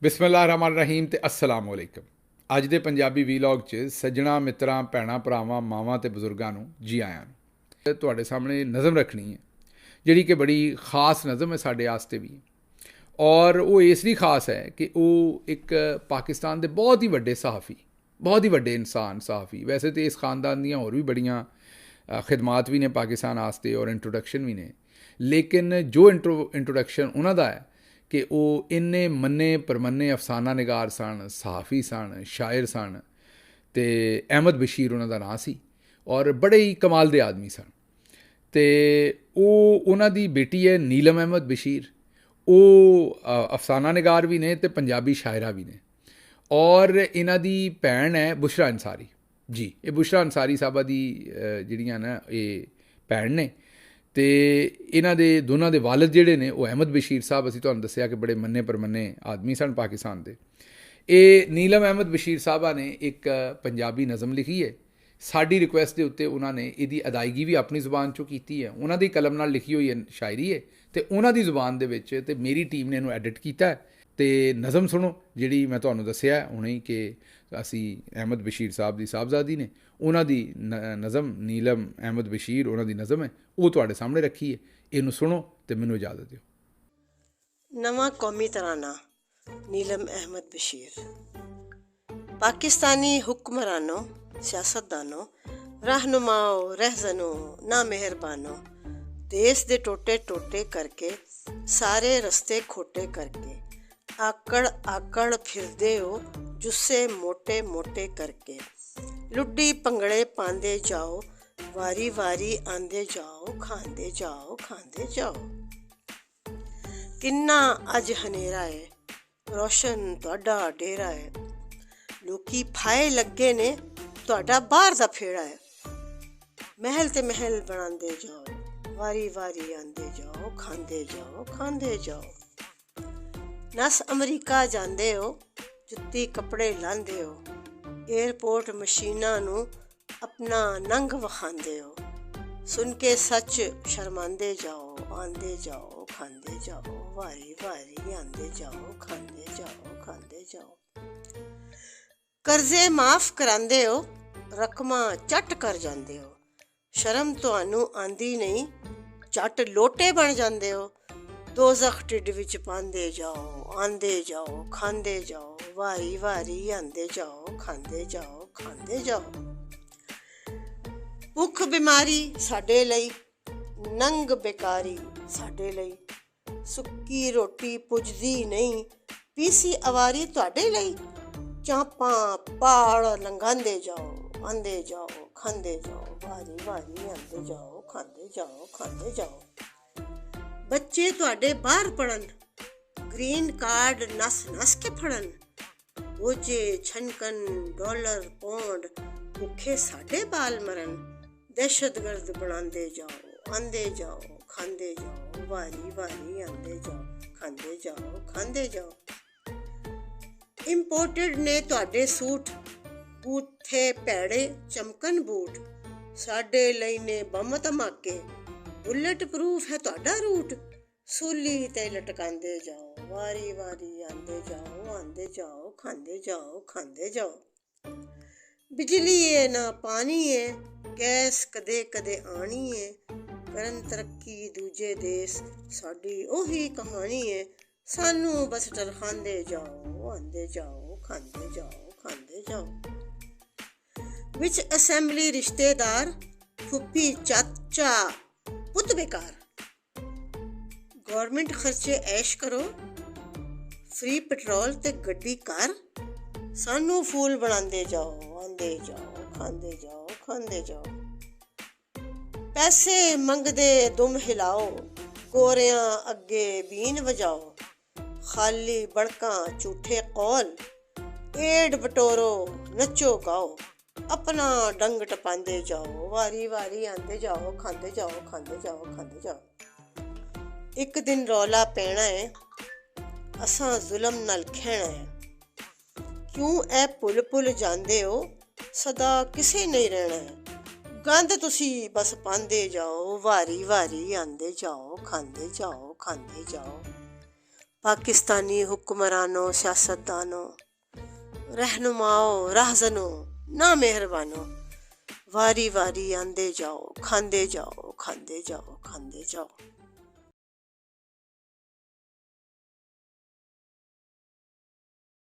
ਬਿਸਮਿਲ੍ਲਾਹਿਰਰਹਿਮਾਨਿਰਰਹੀਮ ਤੇ अस्सलाम वालेकुम। ਅੱਜ ਦੇ ਪੰਜਾਬੀ ਵੀਲੌਗ 'ਚ ਸੱਜਣਾ ਮਿੱਤਰਾਂ ਭੈਣਾਂ ਭਰਾਵਾਂ ਮਾਵਾਂ ਤੇ ਬਜ਼ੁਰਗਾਂ ਨੂੰ ਜੀ ਆਇਆਂ ਨੂੰ। ਤੁਹਾਡੇ ਸਾਹਮਣੇ ਨਜ਼ਮ ਰੱਖਣੀ ਹੈ ਜਿਹੜੀ ਕਿ ਬੜੀ ਖਾਸ ਨਜ਼ਮ ਹੈ ਸਾਡੇ ਵਾਸਤੇ ਵੀ, ਔਰ ਉਹ ਇਸ ਲਈ ਖਾਸ ਹੈ ਕਿ ਉਹ ਇੱਕ ਪਾਕਿਸਤਾਨ ਦੇ ਬਹੁਤ ਹੀ ਵੱਡੇ ਸਹਾਫੀ, ਬਹੁਤ ਹੀ ਵੱਡੇ ਇਨਸਾਨ ਸਹਾਫੀ, ਵੈਸੇ ਤਾਂ ਇਸ ਖਾਨਦਾਨ ਦੀਆਂ ਹੋਰ ਵੀ ਬੜੀਆਂ ਖਿਦਮਾਤ ਵੀ ਨੇ ਪਾਕਿਸਤਾਨ ਵਾਸਤੇ ਔਰ ਇੰਟਰੋਡਕਸ਼ਨ ਵੀ ਨੇ, ਲੇਕਿਨ ਜੋ ਇੰਟਰੋਡਕਸ਼ਨ ਉਹਨਾਂ ਦਾ ਹੈ ਕਿ ਉਹ ਇੰਨੇ ਮੰਨੇ ਪਰਮੰਨੇ ਅਫਸਾਨਾ ਨਿਗਾਰ ਸਨ, ਸਹਾਫੀ ਸਨ, ਸ਼ਾਇਰ ਸਨ, ਅਤੇ ਅਹਿਮਦ ਬਸ਼ੀਰ ਉਹਨਾਂ ਦਾ ਨਾਂ ਸੀ ਔਰ ਬੜੇ ਹੀ ਕਮਾਲ ਦੇ ਆਦਮੀ ਸਨ। ਅਤੇ ਉਹਨਾਂ ਦੀ ਬੇਟੀ ਹੈ ਨੀਲਮ ਅਹਿਮਦ ਬਸ਼ੀਰ, ਉਹ ਅਫਸਾਨਾ ਨਿਗਾਰ ਵੀ ਨੇ ਅਤੇ ਪੰਜਾਬੀ ਸ਼ਾਇਰਾ ਵੀ ਨੇ, ਔਰ ਇਹਨਾਂ ਦੀ ਭੈਣ ਹੈ ਬੁਸ਼ਰਾ ਅੰਸਾਰੀ ਜੀ। ਇਹ ਬੁਸ਼ਰਾ ਅੰਸਾਰੀ ਸਾਹਿਬਾ ਦੀ ਜਿਹੜੀਆਂ ਨਾ ਇਹ ਭੈਣ ਨੇ, ਅਤੇ ਇਹਨਾਂ ਦੇ ਦੋਨਾਂ ਦੇ ਵਾਲਿਦ ਜਿਹੜੇ ਨੇ ਉਹ ਅਹਿਮਦ ਬਸ਼ੀਰ ਸਾਹਿਬ, ਅਸੀਂ ਤੁਹਾਨੂੰ ਦੱਸਿਆ ਕਿ ਬੜੇ ਮੰਨੇ ਪਰਮੰਨੇ ਆਦਮੀ ਸਨ ਪਾਕਿਸਤਾਨ ਦੇ। ਇਹ ਨੀਲਮ ਅਹਿਮਦ ਬਸ਼ੀਰ ਸਾਹਿਬਾ ਨੇ ਇੱਕ ਪੰਜਾਬੀ ਨਜ਼ਮ ਲਿਖੀ ਹੈ, ਸਾਡੀ ਰਿਕੁਐਸਟ ਦੇ ਉੱਤੇ ਉਹਨਾਂ ਨੇ ਇਹਦੀ ਅਦਾਇਗੀ ਵੀ ਆਪਣੀ ਜ਼ੁਬਾਨ 'ਚੋਂ ਕੀਤੀ ਹੈ। ਉਹਨਾਂ ਦੀ ਕਲਮ ਨਾਲ ਲਿਖੀ ਹੋਈ ਹੈ ਸ਼ਾਇਰੀ ਹੈ ਅਤੇ ਉਹਨਾਂ ਦੀ ਜ਼ੁਬਾਨ ਦੇ ਵਿੱਚ, ਅਤੇ ਮੇਰੀ ਟੀਮ ਨੇ ਇਹਨੂੰ ਐਡਿਟ ਕੀਤਾ ਅਤੇ ਨਜ਼ਮ ਸੁਣੋ ਜਿਹੜੀ ਮੈਂ ਤੁਹਾਨੂੰ ਦੱਸਿਆ ਹੁਣੇ ਕਿ ਅਸੀਂ ਅਹਿਮਦ ਬਸ਼ੀਰ ਸਾਹਿਬ ਦੀ ਸਾਹਿਬਜ਼ਾਦੀ ਨੇ, ਉਹਨਾਂ ਦੀ ਨਜ਼ਮ ਨੀਲਮ ਅਹਿਮਦ ਬਸ਼ੀਰ ਉਹਨਾਂ ਦੀ ਨਜ਼ਮ ਹੈ, ਉਹ ਤੁਹਾਡੇ ਸਾਹਮਣੇ ਰੱਖੀ ਹੈ। ਇਹਨੂੰ ਸੁਣੋ ਅਤੇ ਮੈਨੂੰ ਇਜਾਜ਼ਤ ਦਿਓ। ਨਵਾਂ ਕੌਮੀ ਤਰਾਨਾ ਨੀਲਮ ਅਹਿਮਦ ਬਸ਼ੀਰ। पाकिस्तानी हुक्मरानों, सियासतदानों, रहनुमाओं, रहजनों, ना मेहरबानों, देश दे टोटे टोटे करके, सारे रस्ते खोटे करके, आकड़ आकड़ फिरदे हो जुस्से मोटे मोटे करके, लुड्डी पंगड़े पांदे जाओ, वारी वारी आंदे जाओ, खांदे जाओ खांदे जाओ। किन्ना अज हनेरा है रोशन तुहाडा डेरा है, लोकी फाए लगे ने तुहाडा बाहर दा फेड़ा है, महल ते महल बनांदे जाओ, वारी वारी आंदे जाओ, खांदे जाओ खांदे जाओ। नस अमरीका जांदे हो, जुत्ती कपड़े लांदे हो, एयरपोर्ट मशीनां नूं अपना नंग वखांदे हो, सुन के सच शर्मांदे जाओ, आंदे जाओ खांदे जाओ, वारी वारी आंदे जाओ, खांदे जाओ खांदे जाओ। ਕਰਜ਼ੇ ਮਾਫ ਕਰਾਂਦੇ ਹੋ, ਰਕਮਾਂ ਚੱਟ ਕਰ ਜਾਂਦੇ ਹੋ, ਸ਼ਰਮ ਤੁਹਾਨੂੰ ਆਂਦੀ ਨਹੀਂ, ਝੱਟ ਲੋਟੇ ਬਣ ਜਾਂਦੇ ਹੋ, ਦੋਜ਼ਖ ਢਿੱਡ ਵਿੱਚ ਪਾਉਂਦੇ ਜਾਓ, ਆਂਦੇ ਜਾਓ ਖਾਂਦੇ ਜਾਓ, ਵਾਰੀ ਵਾਰੀ ਆਂਦੇ ਜਾਓ, ਖਾਂਦੇ ਜਾਓ ਖਾਂਦੇ ਜਾਓ। ਭੁੱਖ ਬਿਮਾਰੀ ਸਾਡੇ ਲਈ, ਨੰਗ ਬੇਕਾਰੀ ਸਾਡੇ ਲਈ, ਸੁੱਕੀ ਰੋਟੀ ਪੁੱਜਦੀ ਨਹੀਂ, ਪੀਸੀ ਅਵਾਰੀ ਤੁਹਾਡੇ ਲਈ, ਚਾਂਪਾਂ ਪਹਾੜ ਲੰਘਾਂਦੇ ਜਾਓ, ਆਂਦੇ ਜਾਓ ਖਾਂਦੇ ਜਾਓ, ਵਾਰੀ ਵਾਰੀ ਆਂਦੇ ਜਾਓ, ਖਾਂਦੇ ਜਾਓ ਖਾਂਦੇ ਜਾਓ। ਬੱਚੇ ਤੁਹਾਡੇ ਬਾਹਰ ਪੜਨ, ਗ੍ਰੀਨ ਕਾਰਡ ਨਸ ਨਸ ਕੇ ਫੜਨ, ਬੋਝੇ ਛਨਕਨ ਡਾਲਰ ਪੌਂਡ, ਭੁੱਖੇ ਸਾਡੇ ਬਾਲ ਮਰਨ, ਦਹਿਸ਼ਤਗਰਦ ਬਣਾਉਂਦੇ ਜਾਓ, ਆਂਦੇ ਜਾਓ ਖਾਂਦੇ ਜਾਓ, ਵਾਰੀ ਵਾਰੀ ਆਂਦੇ ਜਾਓ, ਖਾਂਦੇ ਜਾਓ ਖਾਂਦੇ ਜਾਓ। ਇੰਪੋਰਟਡ ਨੇ ਤੁਹਾਡੇ ਸੂਟ, ਬੂਥੇ ਭੈੜੇ ਚਮਕਣ ਬੂਟ, ਸਾਡੇ ਲਈ ਨੇ ਬੰਮ ਧਮਾਕੇ, ਬੁਲਟ ਪ੍ਰੂਫ ਹੈ ਤੁਹਾਡਾ ਰੂਟ, ਸੂਲੀ ਤੇ ਲਟਕਾਂਦੇ ਜਾਓ, ਵਾਰੀ ਵਾਰੀ ਆਂਦੇ ਜਾਓ, ਆਂਦੇ ਜਾਓ ਖਾਂਦੇ ਜਾਓ ਖਾਂਦੇ ਜਾਓ। ਬਿਜਲੀ ਏ ਨਾ ਪਾਣੀ ਏ, ਗੈਸ ਕਦੇ ਕਦੇ ਆਣੀ ਏ, ਕਰਨ ਤਰੱਕੀ ਦੂਜੇ ਦੇਸ਼, ਸਾਡੀ ਉਹੀ ਕਹਾਣੀ ਏ, ਸਾਨੂੰ ਬਸ ਟਰਖਾਂਦੇ ਜਾਓ, ਆਂਦੇ ਜਾਓ ਖਾਂਦੇ ਜਾਓ ਖਾਂਦੇ ਜਾਓ। ਵਿੱਚ ਅਸੈਂਬਲੀ ਰਿਸ਼ਤੇਦਾਰ, ਫੁੱਫੀ ਚਾਚਾ ਪੁੱਤ ਬੇਕਾਰ, ਗੌਰਮੈਂਟ ਖਰਚੇ ਐਸ਼ ਕਰੋ, ਫ੍ਰੀ ਪੈਟਰੋਲ ਤੇ ਗੱਡੀ ਕਾਰ, ਸਾਨੂੰ ਫੂਲ ਬਣਾਉਂਦੇ ਜਾਓ, ਆਂਦੇ ਜਾਓ ਖਾਂਦੇ ਜਾਓ ਖਾਂਦੇ ਜਾਓ। ਪੈਸੇ ਮੰਗਦੇ ਦੁਮ ਹਿਲਾਓ, ਗੋਰਿਆਂ ਅੱਗੇ ਬੀਨ ਵਜਾਓ, ਖਾਲੀ ਬੜਕਾਂ ਝੂਠੇ ਕੌਲ, ਏਡ ਬਟੋਰੋ ਨੱਚੋ ਗਾਓ, ਆਪਣਾ ਡੰਗ ਟਪਾਂਦੇ ਜਾਓ, ਵਾਰੀ ਵਾਰੀ ਆਂਦੇ ਜਾਓ, ਖਾਂਦੇ ਜਾਓ ਖਾਂਦੇ ਜਾਓ ਖਾਂਦੇ ਜਾਓ। ਇੱਕ ਦਿਨ ਰੌਲਾ ਪੈਣਾ ਹੈ, ਅਸਾਂ ਜ਼ੁਲਮ ਨਾਲ ਖਹਿਣਾ ਹੈ, ਕਿਉਂ ਇਹ ਭੁੱਲ ਭੁੱਲ ਜਾਂਦੇ ਹੋ, ਸਦਾ ਕਿਸੇ ਨਹੀਂ ਰਹਿਣਾ ਹੈ, ਗੰਦ ਤੁਸੀਂ ਬਸ ਪਾਉਂਦੇ ਜਾਓ, ਵਾਰੀ ਵਾਰੀ ਆਂਦੇ ਜਾਓ, ਖਾਂਦੇ ਜਾਓ ਖਾਂਦੇ ਜਾਓ। पाकिस्तानी हुक्मरानों, सियासतदानों, रहनुमाओं, राहजनों, ना मेहरबानों, वारी वारी आंदे जाओ, खांदे जाओ, खांदे जाओ, खांदे जाओ।